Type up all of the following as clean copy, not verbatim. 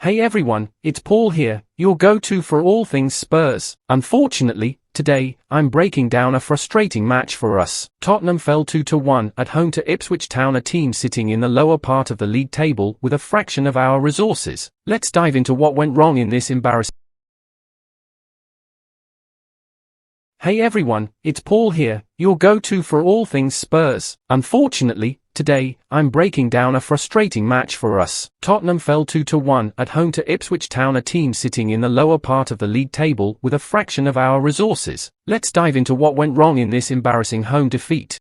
Hey everyone, it's Paul here, your go-to for all things Spurs. Unfortunately, today, I'm breaking down a frustrating match for us. Tottenham fell 2-1 at home to Ipswich Town, a team sitting in the lower part of the league table with a fraction of our resources. Let's dive into what went wrong in this embarrassing. Hey everyone, it's Paul here, your go-to for all things Spurs. Unfortunately, today, I'm breaking down a frustrating match for us. Tottenham fell 2-1 at home to Ipswich Town, a team sitting in the lower part of the league table with a fraction of our resources. Let's dive into what went wrong in this embarrassing home defeat.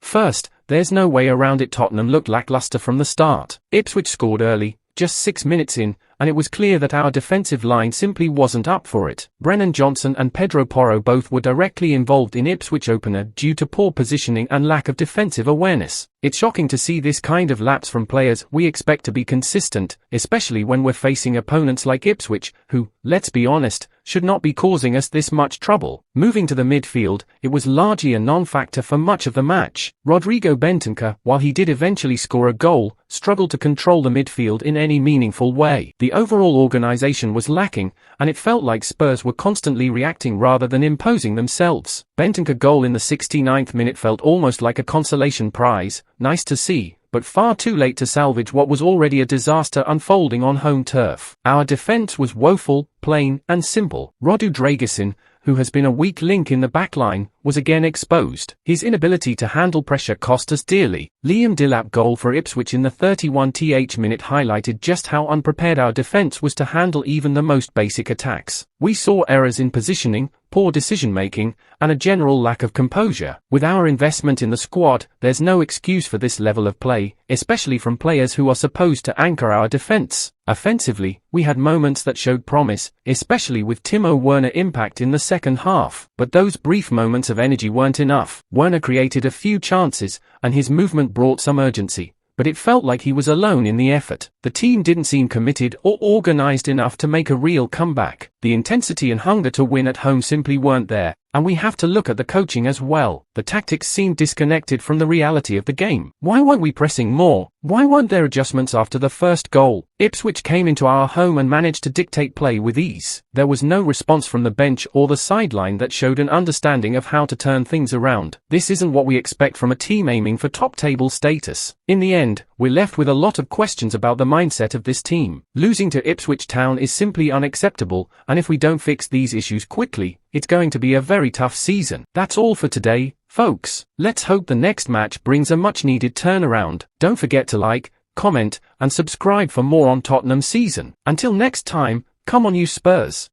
First, there's no way around it. Tottenham looked lackluster from the start. Ipswich scored early, just 6 minutes in, and it was clear that our defensive line simply wasn't up for it. Brennan Johnson and Pedro Porro both were directly involved in Ipswich opener due to poor positioning and lack of defensive awareness. It's shocking to see this kind of lapse from players we expect to be consistent, especially when we're facing opponents like Ipswich, who, let's be honest, should not be causing us this much trouble. Moving to the midfield, it was largely a non-factor for much of the match. Rodrigo Bentancur, while he did eventually score a goal, struggled to control the midfield in any meaningful way. The overall organisation was lacking, and it felt like Spurs were constantly reacting rather than imposing themselves. Bentancur's goal in the 69th minute felt almost like a consolation prize. Nice to see, but far too late to salvage what was already a disaster unfolding on home turf. Our defence was woeful, plain and simple. Rodu Dragusin, who has been a weak link in the backline, was again exposed. His inability to handle pressure cost us dearly. Liam Delap's goal for Ipswich in the 31th minute highlighted just how unprepared our defence was to handle even the most basic attacks. We saw errors in positioning, poor decision-making, and a general lack of composure. With our investment in the squad, there's no excuse for this level of play, especially from players who are supposed to anchor our defence. Offensively, we had moments that showed promise, especially with Timo Werner's impact in the second half. But those brief moments of energy weren't enough. Werner created a few chances, and his movement brought some urgency, but it felt like he was alone in the effort. The team didn't seem committed or organised enough to make a real comeback. The intensity and hunger to win at home simply weren't there, and we have to look at the coaching as well. The tactics seemed disconnected from the reality of the game. Why weren't we pressing more? Why weren't there adjustments after the first goal? Ipswich came into our home and managed to dictate play with ease. There was no response from the bench or the sideline that showed an understanding of how to turn things around. This isn't what we expect from a team aiming for top-table status. In the end, we're left with a lot of questions about the mindset of this team. Losing to Ipswich Town is simply unacceptable, and if we don't fix these issues quickly, it's going to be a very tough season. That's all for today, folks. Let's hope the next match brings a much-needed turnaround. Don't forget to like, comment, and subscribe for more on Tottenham season. Until next time, come on you Spurs.